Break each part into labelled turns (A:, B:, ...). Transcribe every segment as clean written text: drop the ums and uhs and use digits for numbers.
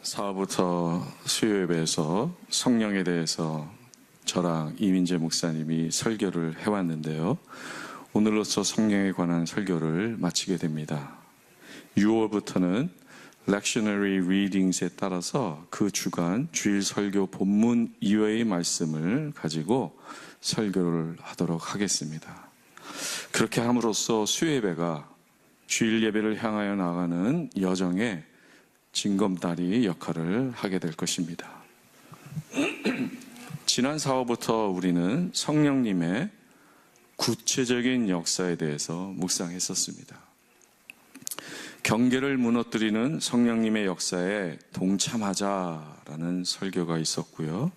A: 4월부터 수요 예배에서 성령에 대해서 저랑 이민재 목사님이 설교를 해왔는데요. 오늘로써 성령에 관한 설교를 마치게 됩니다. 6월부터는 lectionary readings에 따라서 그 주간 주일 설교 본문 이외의 말씀을 가지고 설교를 하도록 하겠습니다. 그렇게 함으로써 수요 예배가 주일 예배를 향하여 나가는 여정에 징검다리 역할을 하게 될 것입니다. 지난 4화부터 우리는 성령님의 구체적인 역사에 대해서 묵상했었습니다. 경계를 무너뜨리는 성령님의 역사에 동참하자라는 설교가 있었고요.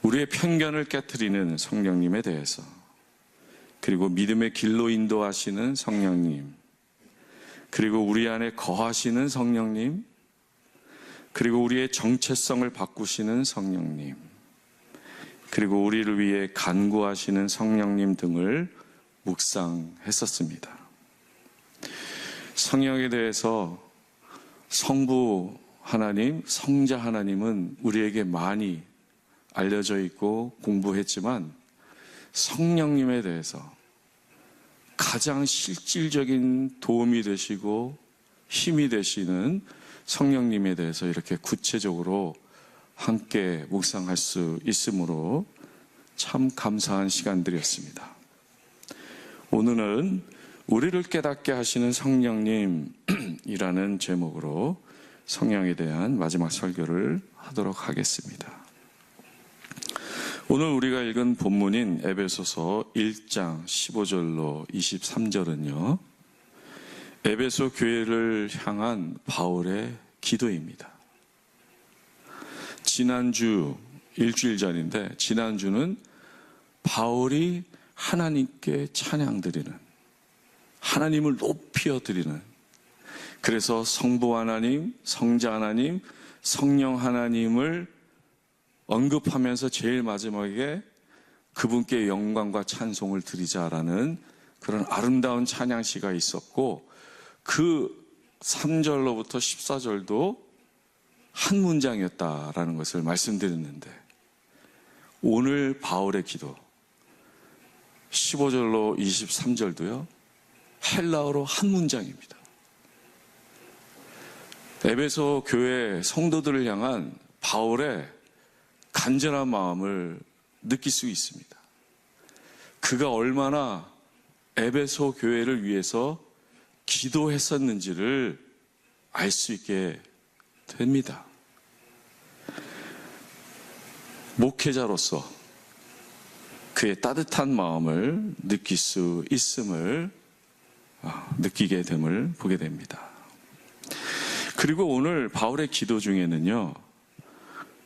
A: 우리의 편견을 깨트리는 성령님에 대해서, 그리고 믿음의 길로 인도하시는 성령님, 그리고 우리 안에 거하시는 성령님, 그리고 우리의 정체성을 바꾸시는 성령님, 그리고 우리를 위해 간구하시는 성령님 등을 묵상했었습니다. 성령에 대해서 성부 하나님, 성자 하나님은 우리에게 많이 알려져 있고 공부했지만 성령님에 대해서 가장 실질적인 도움이 되시고 힘이 되시는 성령님에 대해서 이렇게 구체적으로 함께 묵상할 수 있으므로 참 감사한 시간들이었습니다. 오늘은 우리를 깨닫게 하시는 성령님이라는 제목으로 성령에 대한 마지막 설교를 하도록 하겠습니다. 오늘 우리가 읽은 본문인 에베소서 1장 15절로 23절은요, 에베소 교회를 향한 바울의 기도입니다. 지난주 일주일 전인데, 지난주는 바울이 하나님께 찬양드리는, 하나님을 높여 드리는, 그래서 성부 하나님, 성자 하나님, 성령 하나님을 언급하면서 제일 마지막에 그분께 영광과 찬송을 드리자라는 그런 아름다운 찬양시가 있었고, 그 3절로부터 14절도 한 문장이었다라는 것을 말씀드렸는데, 오늘 바울의 기도 15절로 23절도요 헬라어로 한 문장입니다. 에베소 교회 성도들을 향한 바울의 간절한 마음을 느낄 수 있습니다. 그가 얼마나 에베소 교회를 위해서 기도했었는지를 알 수 있게 됩니다. 목회자로서 그의 따뜻한 마음을 느낄 수 있음을 느끼게 됨을 보게 됩니다. 그리고 오늘 바울의 기도 중에는요,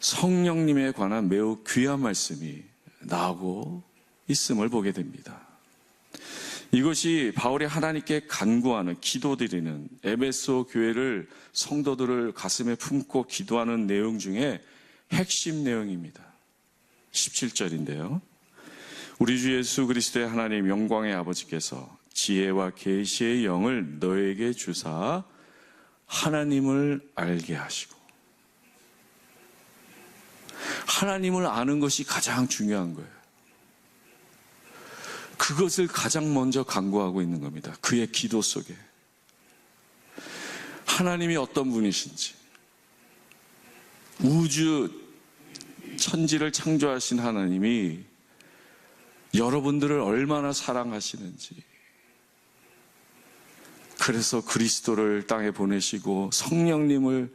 A: 성령님에 관한 매우 귀한 말씀이 나오고 있음을 보게 됩니다. 이것이 바울이 하나님께 간구하는, 기도드리는 에베소 교회를, 성도들을 가슴에 품고 기도하는 내용 중에 핵심 내용입니다. 17절인데요. 우리 주 예수 그리스도의 하나님 영광의 아버지께서 지혜와 계시의 영을 너에게 주사 하나님을 알게 하시고, 하나님을 아는 것이 가장 중요한 거예요. 그것을 가장 먼저 간구하고 있는 겁니다. 그의 기도 속에 하나님이 어떤 분이신지, 우주 천지를 창조하신 하나님이 여러분들을 얼마나 사랑하시는지, 그래서 그리스도를 땅에 보내시고 성령님을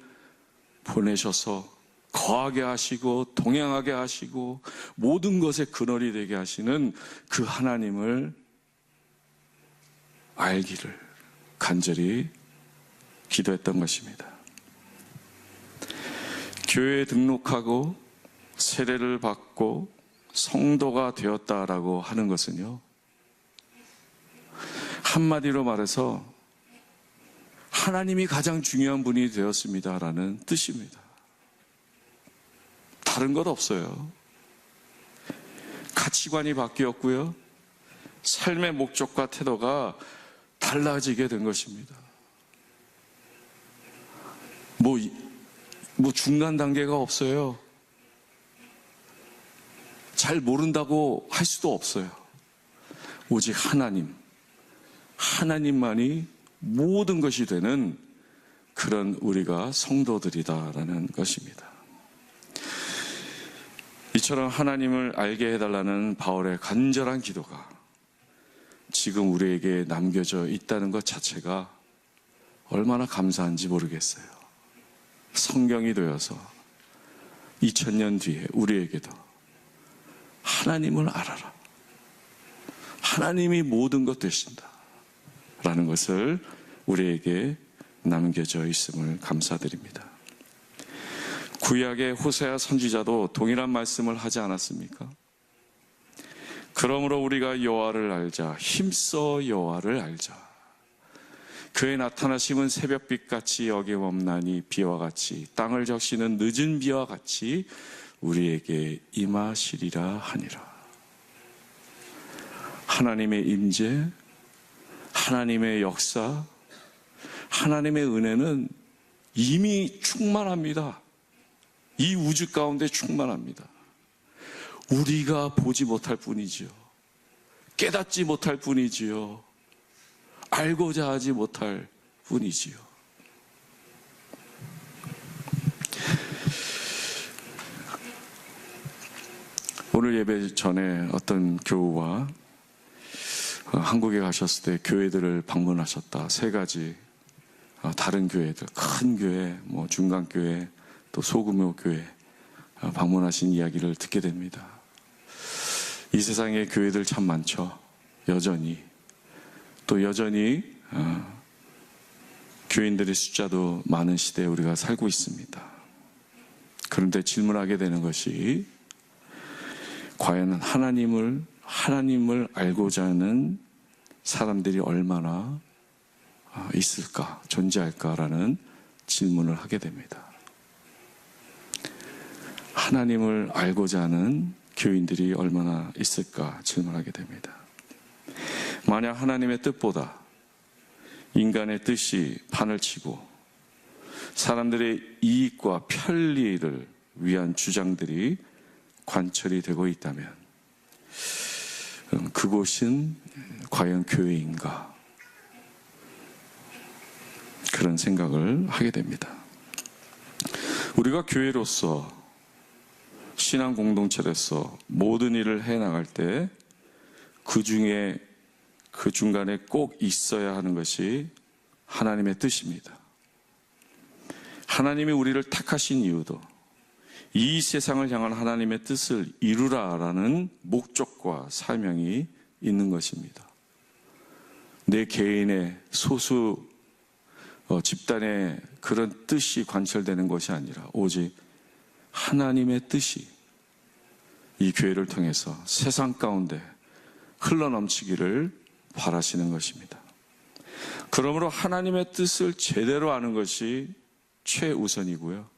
A: 보내셔서 거하게 하시고 동행하게 하시고 모든 것의 근원이 되게 하시는 그 하나님을 알기를 간절히 기도했던 것입니다. 교회에 등록하고 세례를 받고 성도가 되었다라고 하는 것은요, 한마디로 말해서 하나님이 가장 중요한 분이 되었습니다라는 뜻입니다. 다른 것 없어요. 가치관이 바뀌었고요, 삶의 목적과 태도가 달라지게 된 것입니다. 뭐 중간 단계가 없어요. 잘 모른다고 할 수도 없어요. 오직 하나님만이 모든 것이 되는 그런 우리가 성도들이다라는 것입니다. 이처럼 하나님을 알게 해달라는 바울의 간절한 기도가 지금 우리에게 남겨져 있다는 것 자체가 얼마나 감사한지 모르겠어요. 성경이 되어서 2000년 뒤에 우리에게도 하나님을 알아라, 하나님이 모든 것 되신다 라는 것을 우리에게 남겨져 있음을 감사드립니다. 구약의 호세아 선지자도 동일한 말씀을 하지 않았습니까? 그러므로 우리가 여호와를 알자, 힘써 여호와를 알자. 그의 나타나심은 새벽빛같이 어김없나니 비와 같이 땅을 적시는 늦은 비와 같이 우리에게 임하시리라 하니라. 하나님의 임재, 하나님의 역사, 하나님의 은혜는 이미 충만합니다. 이 우주 가운데 충만합니다. 우리가 보지 못할 뿐이지요. 깨닫지 못할 뿐이지요. 알고자 하지 못할 뿐이지요. 오늘 예배 전에 어떤 교우와 한국에 가셨을 때 교회들을 방문하셨다. 3가지 다른 교회들, 큰 교회, 중간 교회, 또 소규모 교회 방문하신 이야기를 듣게 됩니다. 이 세상에 교회들 참 많죠. 여전히 교인들의 숫자도 많은 시대에 우리가 살고 있습니다. 그런데 질문하게 되는 것이 과연 하나님을 알고자 하는 사람들이 얼마나 있을까, 존재할까라는 질문을 하게 됩니다. 하나님을 알고자 하는 교인들이 얼마나 있을까 질문하게 됩니다. 만약 하나님의 뜻보다 인간의 뜻이 판을 치고 사람들의 이익과 편리를 위한 주장들이 관철이 되고 있다면 그곳은 과연 교회인가? 그런 생각을 하게 됩니다. 우리가 교회로서 신앙 공동체로서 모든 일을 해나갈 때 그중에 그 중간에 꼭 있어야 하는 것이 하나님의 뜻입니다. 하나님이 우리를 택하신 이유도 이 세상을 향한 하나님의 뜻을 이루라라는 목적과 사명이 있는 것입니다. 내 개인의 소수 집단의 그런 뜻이 관철되는 것이 아니라 오직 하나님의 뜻이 이 교회를 통해서 세상 가운데 흘러넘치기를 바라시는 것입니다. 그러므로 하나님의 뜻을 제대로 아는 것이 최우선이고요.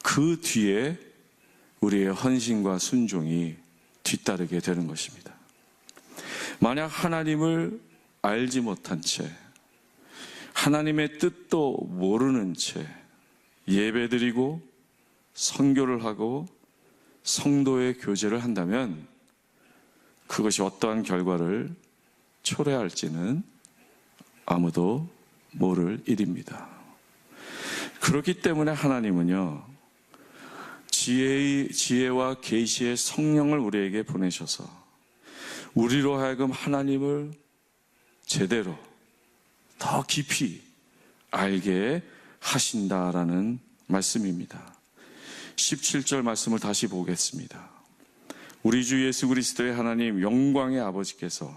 A: 그 뒤에 우리의 헌신과 순종이 뒤따르게 되는 것입니다. 만약 하나님을 알지 못한 채 하나님의 뜻도 모르는 채 예배드리고 선교를 하고 성도의 교제를 한다면 그것이 어떠한 결과를 초래할지는 아무도 모를 일입니다. 그렇기 때문에 하나님은요, 지혜와 계시의 성령을 우리에게 보내셔서 우리로 하여금 하나님을 제대로 더 깊이 알게 하신다라는 말씀입니다. 17절 말씀을 다시 보겠습니다. 우리 주 예수 그리스도의 하나님 영광의 아버지께서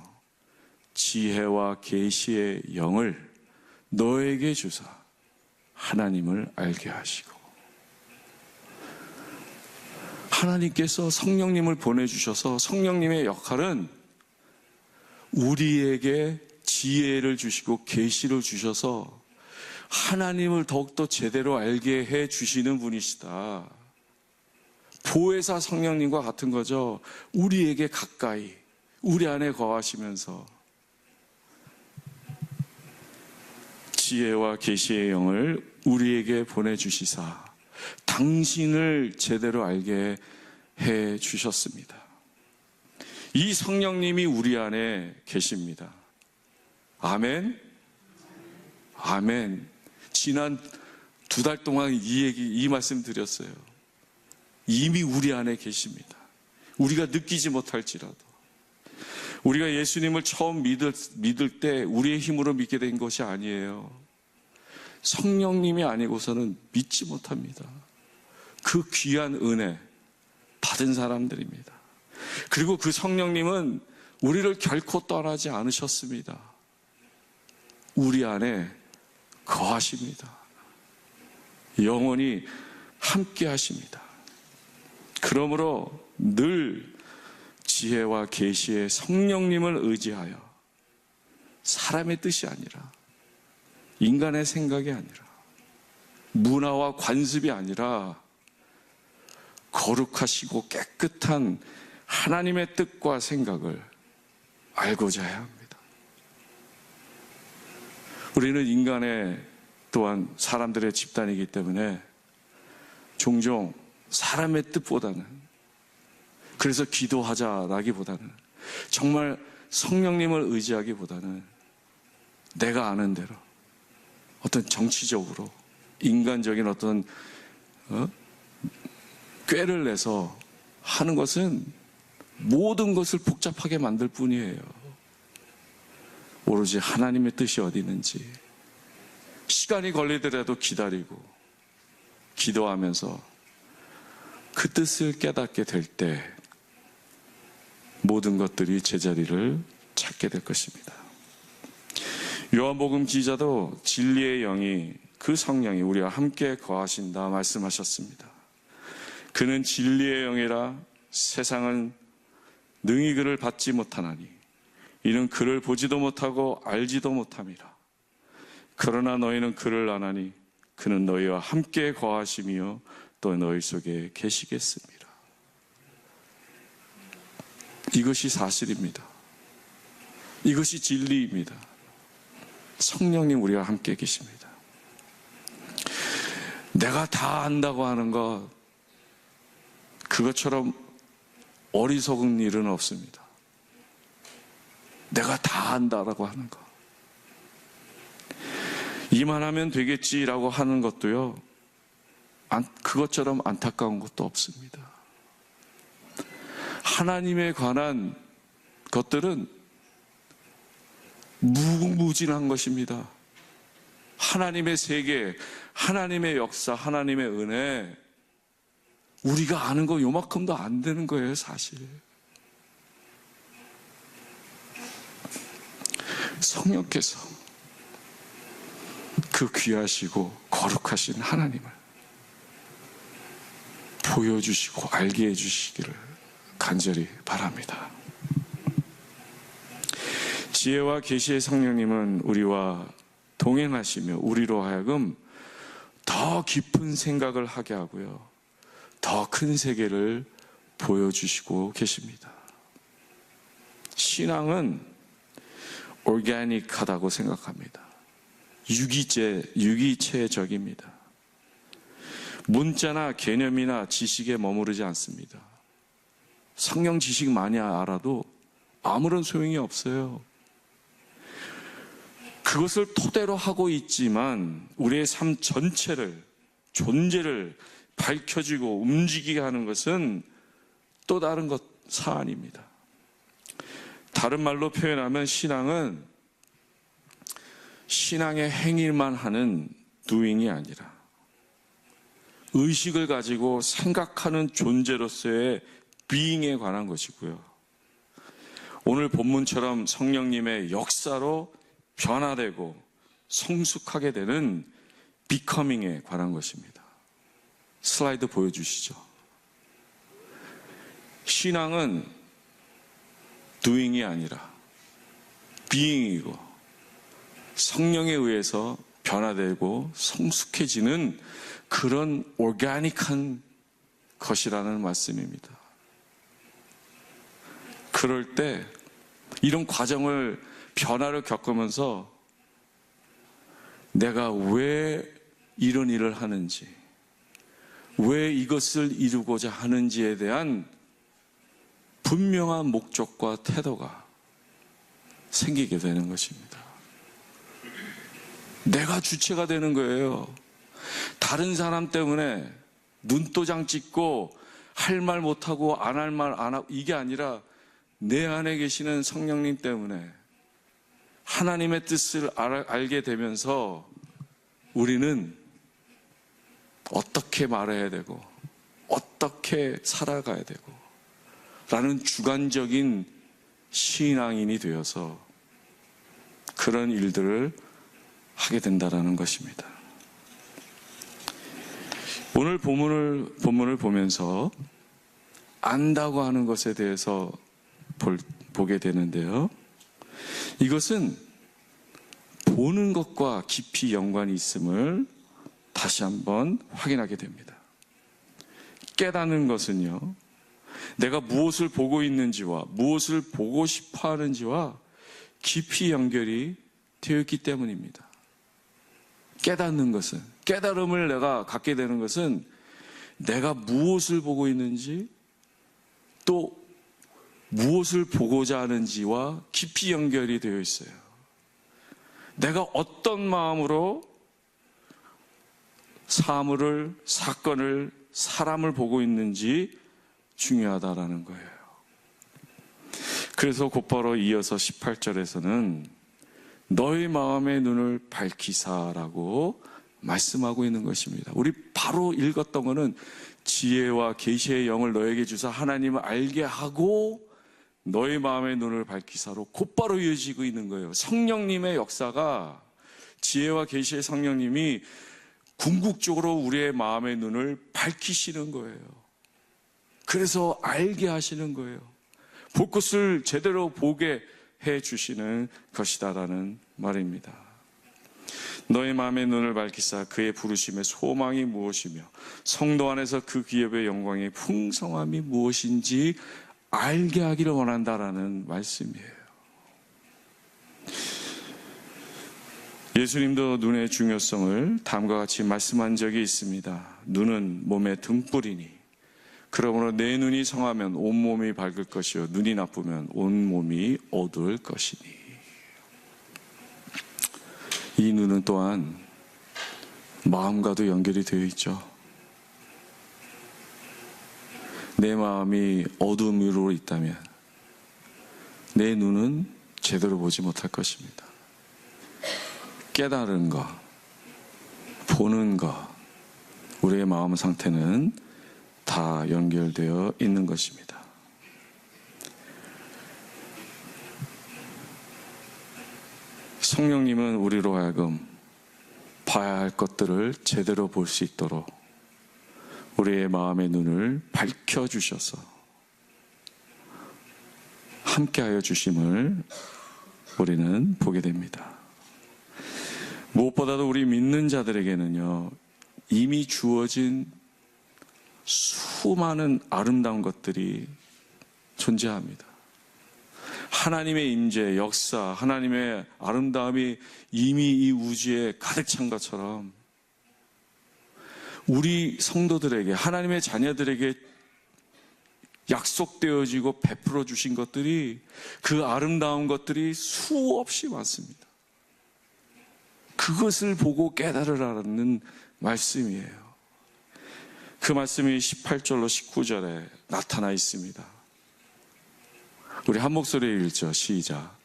A: 지혜와 계시의 영을 너에게 주사 하나님을 알게 하시고, 하나님께서 성령님을 보내주셔서 성령님의 역할은 우리에게 지혜를 주시고 계시를 주셔서 하나님을 더욱더 제대로 알게 해 주시는 분이시다. 보혜사 성령님과 같은 거죠. 우리에게 가까이 우리 안에 거하시면서 지혜와 계시의 영을 우리에게 보내주시사 당신을 제대로 알게 해 주셨습니다. 이 성령님이 우리 안에 계십니다. 아멘. 아멘. 지난 2달 동안 이 말씀 드렸어요. 이미 우리 안에 계십니다. 우리가 느끼지 못할지라도. 우리가 예수님을 처음 믿을 때 우리의 힘으로 믿게 된 것이 아니에요. 성령님이 아니고서는 믿지 못합니다. 그 귀한 은혜 받은 사람들입니다. 그리고 그 성령님은 우리를 결코 떠나지 않으셨습니다. 우리 안에 거하십니다. 영원히 함께 하십니다. 그러므로 늘 지혜와 계시의 성령님을 의지하여 사람의 뜻이 아니라 인간의 생각이 아니라 문화와 관습이 아니라 거룩하시고 깨끗한 하나님의 뜻과 생각을 알고자 해야 합니다. 우리는 인간의 또한 사람들의 집단이기 때문에 종종 사람의 뜻보다는, 그래서 기도하자라기보다는, 정말 성령님을 의지하기보다는 내가 아는 대로 어떤 정치적으로 인간적인 어떤 꾀를 내서 하는 것은 모든 것을 복잡하게 만들 뿐이에요. 오로지 하나님의 뜻이 어디 있는지 시간이 걸리더라도 기다리고 기도하면서 그 뜻을 깨닫게 될 때 모든 것들이 제자리를 찾게 될 것입니다. 요한복음 기자도 진리의 영이, 그 성령이 우리와 함께 거하신다 말씀하셨습니다. 그는 진리의 영이라 세상은 능히 그를 받지 못하나니 이는 그를 보지도 못하고 알지도 못함이라. 그러나 너희는 그를 아나니 그는 너희와 함께 거하시며 또 너희 속에 계시겠습니다. 이것이 사실입니다. 이것이 진리입니다. 성령님 우리와 함께 계십니다. 내가 다 안다고 하는 것, 그것처럼 어리석은 일은 없습니다. 내가 다 안다라고 하는 것, 이만하면 되겠지라고 하는 것도요, 그것처럼 안타까운 것도 없습니다. 하나님에 관한 것들은 무궁무진한 것입니다. 하나님의 세계, 하나님의 역사, 하나님의 은혜, 우리가 아는 거 요만큼도 안 되는 거예요, 사실. 성령께서 그 귀하시고 거룩하신 하나님을 보여주시고 알게 해주시기를 간절히 바랍니다. 지혜와 계시의 성령님은 우리와 동행하시며 우리로 하여금 더 깊은 생각을 하게 하고요, 더 큰 세계를 보여주시고 계십니다. 신앙은 오르가닉하다고 생각합니다. 유기체적입니다. 문자나 개념이나 지식에 머무르지 않습니다. 성경 지식 많이 알아도 아무런 소용이 없어요. 그것을 토대로 하고 있지만 우리의 삶 전체를, 존재를 밝혀지고 움직이게 하는 것은 또 다른 사안입니다. 다른 말로 표현하면 신앙은 신앙의 행위만 하는 doing이 아니라 의식을 가지고 생각하는 존재로서의 being에 관한 것이고요, 오늘 본문처럼 성령님의 역사로 변화되고 성숙하게 되는 becoming에 관한 것입니다. 슬라이드 보여주시죠. 신앙은 doing이 아니라 being이고 성령에 의해서 변화되고 성숙해지는 그런 오르가닉한 것이라는 말씀입니다. 그럴 때 이런 과정을, 변화를 겪으면서 내가 왜 이런 일을 하는지, 왜 이것을 이루고자 하는지에 대한 분명한 목적과 태도가 생기게 되는 것입니다. 내가 주체가 되는 거예요. 다른 사람 때문에 눈도장 찍고 할 말 못하고 안 할 말 안 하고, 이게 아니라 내 안에 계시는 성령님 때문에 하나님의 뜻을 알게 되면서 우리는 어떻게 말해야 되고 어떻게 살아가야 되고 라는 주관적인 신앙인이 되어서 그런 일들을 하게 된다는 것입니다. 오늘 본문을 보면서 안다고 하는 것에 대해서 보게 되는데요. 이것은 보는 것과 깊이 연관이 있음을 다시 한번 확인하게 됩니다. 깨닫는 것은요, 내가 무엇을 보고 있는지와 무엇을 보고 싶어 하는지와 깊이 연결이 되어 있기 때문입니다. 깨닫는 것은, 깨달음을 내가 갖게 되는 것은 내가 무엇을 보고 있는지 또 무엇을 보고자 하는지와 깊이 연결이 되어 있어요. 내가 어떤 마음으로 사물을, 사건을, 사람을 보고 있는지 중요하다라는 거예요. 그래서 곧바로 이어서 18절에서는 너희 마음의 눈을 밝히사라고 말씀하고 있는 것입니다. 우리 바로 읽었던 것은 지혜와 계시의 영을 너에게 주사 하나님을 알게 하고 너희 마음의 눈을 밝히사로 곧바로 이어지고 있는 거예요. 성령님의 역사가, 지혜와 계시의 성령님이 궁극적으로 우리의 마음의 눈을 밝히시는 거예요. 그래서 알게 하시는 거예요. 볼 것을 제대로 보게 해 주시는 것이다라는 말입니다. 너의 마음의 눈을 밝히사 그의 부르심의 소망이 무엇이며 성도 안에서 그 기업의 영광의 풍성함이 무엇인지 알게 하기를 원한다라는 말씀이에요. 예수님도 눈의 중요성을 다음과 같이 말씀한 적이 있습니다. 눈은 몸의 등불이니 그러므로 내 눈이 성하면 온몸이 밝을 것이요 눈이 나쁘면 온몸이 어두울 것이니. 이 눈은 또한 마음과도 연결이 되어 있죠. 내 마음이 어둠으로 있다면 내 눈은 제대로 보지 못할 것입니다. 깨달은 것, 보는 것, 우리의 마음 상태는 다 연결되어 있는 것입니다. 성령님은 우리로 하여금 봐야 할 것들을 제대로 볼 수 있도록 우리의 마음의 눈을 밝혀주셔서 함께하여 주심을 우리는 보게 됩니다. 무엇보다도 우리 믿는 자들에게는요, 이미 주어진 수많은 아름다운 것들이 존재합니다. 하나님의 임재, 역사, 하나님의 아름다움이 이미 이 우주에 가득 찬 것처럼 우리 성도들에게, 하나님의 자녀들에게 약속되어지고 베풀어 주신 것들이, 그 아름다운 것들이 수없이 많습니다. 그것을 보고 깨달으라는 말씀이에요. 그 말씀이 18절로 19절에 나타나 있습니다. 우리 한 목소리에 읽죠. 시작.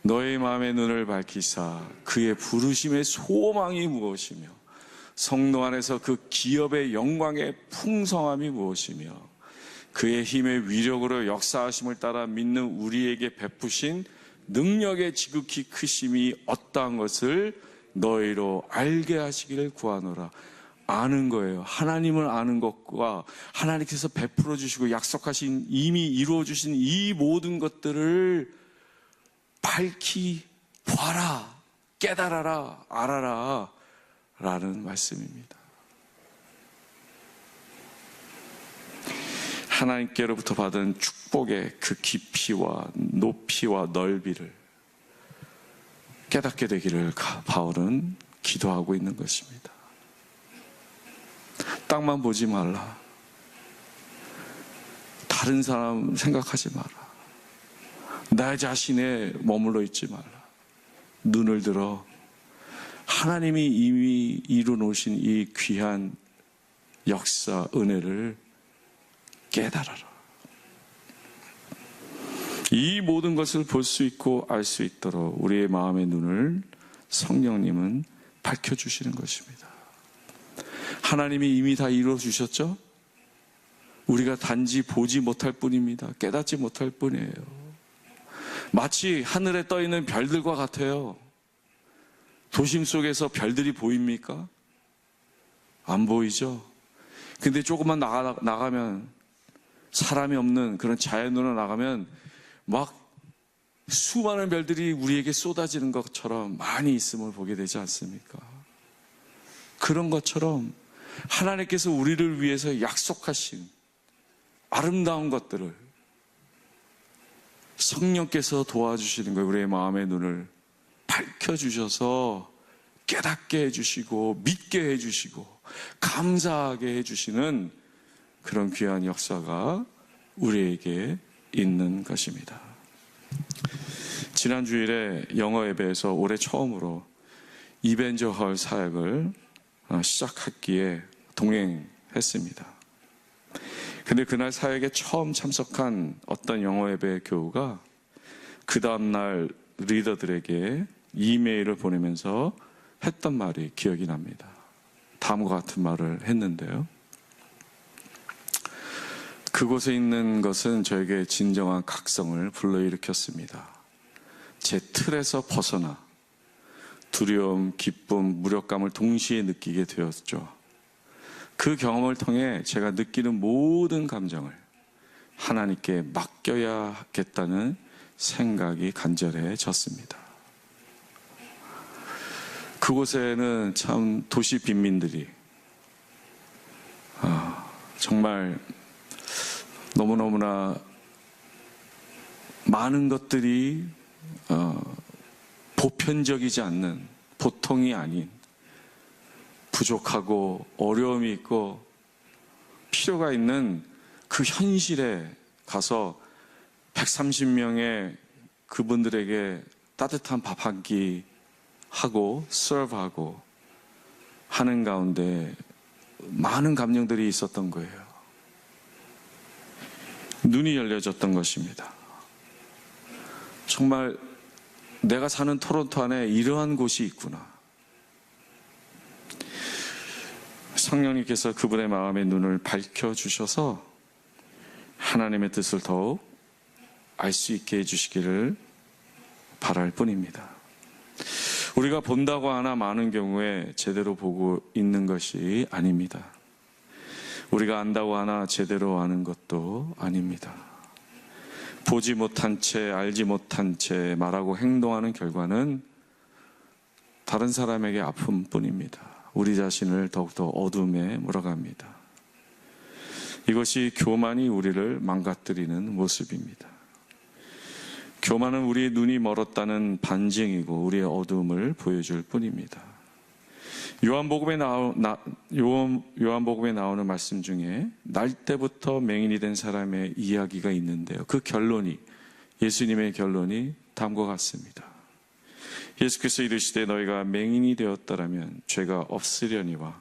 A: 너의 마음의 눈을 밝히사 그의 부르심의 소망이 무엇이며 성도 안에서 그 기업의 영광의 풍성함이 무엇이며 그의 힘의 위력으로 역사하심을 따라 믿는 우리에게 베푸신 능력의 지극히 크심이 어떠한 것을 너희로 알게 하시기를 구하노라. 아는 거예요. 하나님을 아는 것과 하나님께서 베풀어 주시고 약속하신, 이미 이루어 주신 이 모든 것들을 밝히 봐라, 깨달아라, 알아라 라는 말씀입니다. 하나님께로부터 받은 축복의 그 깊이와 높이와 넓이를 깨닫게 되기를 바울은 기도하고 있는 것입니다. 땅만 보지 말라. 다른 사람 생각하지 마라. 나 자신에 머물러 있지 말라. 눈을 들어 하나님이 이미 이루어놓으신 이 귀한 역사, 은혜를 깨달아라. 이 모든 것을 볼 수 있고 알 수 있도록 우리의 마음의 눈을 성령님은 밝혀주시는 것입니다. 하나님이 이미 다 이루어주셨죠? 우리가 단지 보지 못할 뿐입니다. 깨닫지 못할 뿐이에요. 마치 하늘에 떠있는 별들과 같아요. 도심 속에서 별들이 보입니까? 안 보이죠? 근데 조금만 나가면, 사람이 없는 그런 자연으로 나가면 막 수많은 별들이 우리에게 쏟아지는 것처럼 많이 있음을 보게 되지 않습니까? 그런 것처럼 하나님께서 우리를 위해서 약속하신 아름다운 것들을 성령께서 도와주시는 거예요. 우리의 마음의 눈을 밝혀주셔서 깨닫게 해주시고 믿게 해주시고 감사하게 해주시는 그런 귀한 역사가 우리에게 있는 것입니다. 지난 주일에 영어 예배에서 올해 처음으로 이벤저 헐 사역을 시작했기에 동행했습니다. 근데 그날 사역에 처음 참석한 어떤 영어 예배 교우가 그 다음날 리더들에게 이메일을 보내면서 했던 말이 기억이 납니다. 다음과 같은 말을 했는데요. 그곳에 있는 것은 저에게 진정한 각성을 불러일으켰습니다. 제 틀에서 벗어나 두려움, 기쁨, 무력감을 동시에 느끼게 되었죠. 그 경험을 통해 제가 느끼는 모든 감정을 하나님께 맡겨야겠다는 생각이 간절해졌습니다. 그곳에는 참 도시 빈민들이 정말 너무너무나 많은 것들이 보편적이지 않는, 보통이 아닌, 부족하고 어려움이 있고 필요가 있는 그 현실에 가서 130명의 그분들에게 따뜻한 밥 한 끼 하고 서브하고 하는 가운데 많은 감정들이 있었던 거예요. 눈이 열려졌던 것입니다. 정말 내가 사는 토론토 안에 이러한 곳이 있구나. 성령님께서 그분의 마음의 눈을 밝혀주셔서 하나님의 뜻을 더욱 알 수 있게 해주시기를 바랄 뿐입니다. 우리가 본다고 하나 많은 경우에 제대로 보고 있는 것이 아닙니다. 우리가 안다고 하나 제대로 아는 것도 아닙니다. 보지 못한 채, 알지 못한 채 말하고 행동하는 결과는 다른 사람에게 아픔뿐입니다. 우리 자신을 더욱더 어둠에 몰아갑니다. 이것이 교만이 우리를 망가뜨리는 모습입니다. 교만은 우리의 눈이 멀었다는 반증이고 우리의 어둠을 보여줄 뿐입니다. 요한복음에 나오는 말씀 중에 날 때부터 맹인이 된 사람의 이야기가 있는데요. 그 결론이, 예수님의 결론이 다음과 같습니다. 예수께서 이르시되 너희가 맹인이 되었더라면 죄가 없으려니와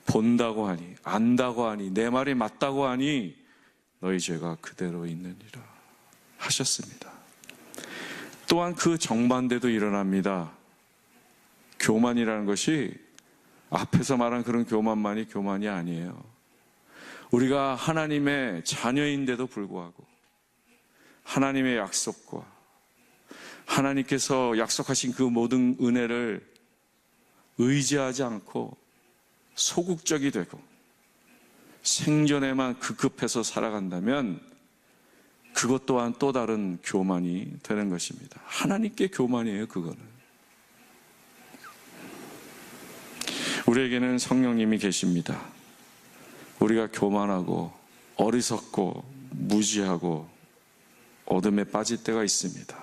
A: 본다고 하니 안다고 하니 내 말이 맞다고 하니 너희 죄가 그대로 있느니라 하셨습니다. 또한 그 정반대도 일어납니다. 교만이라는 것이 앞에서 말한 그런 교만만이 교만이 아니에요. 우리가 하나님의 자녀인데도 불구하고 하나님의 약속과 하나님께서 약속하신 그 모든 은혜를 의지하지 않고 소극적이 되고 생존에만 급급해서 살아간다면 그것 또한 또 다른 교만이 되는 것입니다. 하나님께 교만이에요, 그거는. 우리에게는 성령님이 계십니다. 우리가 교만하고 어리석고 무지하고 어둠에 빠질 때가 있습니다.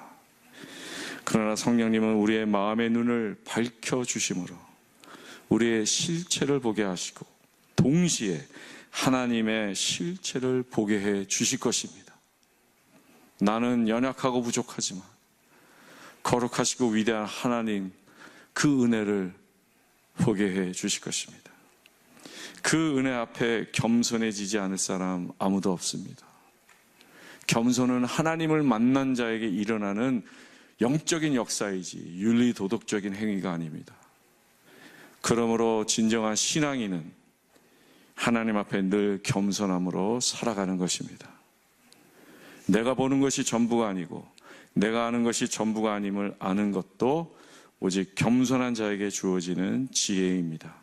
A: 그러나 성령님은 우리의 마음의 눈을 밝혀주심으로 우리의 실체를 보게 하시고 동시에 하나님의 실체를 보게 해 주실 것입니다. 나는 연약하고 부족하지만 거룩하시고 위대한 하나님 그 은혜를 보게 해 주실 것입니다. 그 은혜 앞에 겸손해지지 않을 사람 아무도 없습니다. 겸손은 하나님을 만난 자에게 일어나는 영적인 역사이지 윤리 도덕적인 행위가 아닙니다. 그러므로 진정한 신앙인은 하나님 앞에 늘 겸손함으로 살아가는 것입니다. 내가 보는 것이 전부가 아니고 내가 아는 것이 전부가 아님을 아는 것도 오직 겸손한 자에게 주어지는 지혜입니다.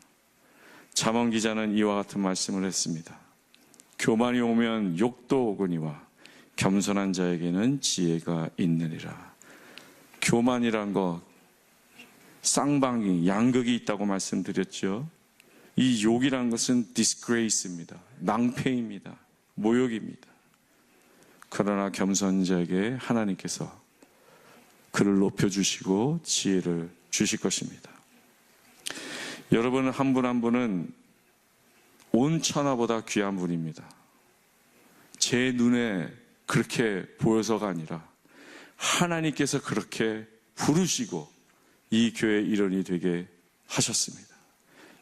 A: 잠언 기자는 이와 같은 말씀을 했습니다. 교만이 오면 욕도 오거니와 겸손한 자에게는 지혜가 있느니라. 교만이란 것, 쌍방이, 양극이 있다고 말씀드렸죠. 이 욕이란 것은 disgrace입니다. 낭패입니다. 모욕입니다. 그러나 겸손한 자에게 하나님께서 그를 높여주시고 지혜를 주실 것입니다. 여러분 한 분 한 분은 온 천하보다 귀한 분입니다. 제 눈에 그렇게 보여서가 아니라 하나님께서 그렇게 부르시고 이 교회의 일원이 되게 하셨습니다.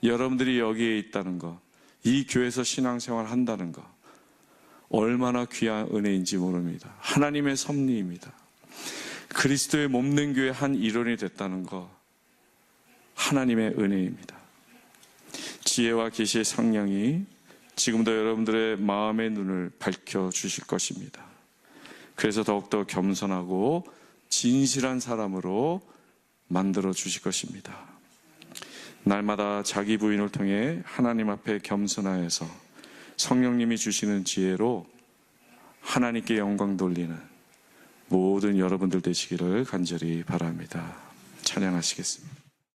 A: 여러분들이 여기에 있다는 것, 이 교회에서 신앙생활 한다는 것, 얼마나 귀한 은혜인지 모릅니다. 하나님의 섭리입니다. 그리스도의 몸된 교회 한 일원이 됐다는 것, 하나님의 은혜입니다. 지혜와 계시의 성령이 지금도 여러분들의 마음의 눈을 밝혀주실 것입니다. 그래서 더욱더 겸손하고 진실한 사람으로 만들어 주실 것입니다. 날마다 자기 부인을 통해 하나님 앞에 겸손하여서 성령님이 주시는 지혜로 하나님께 영광 돌리는 모든 여러분들 되시기를 간절히 바랍니다. 찬양하시겠습니다.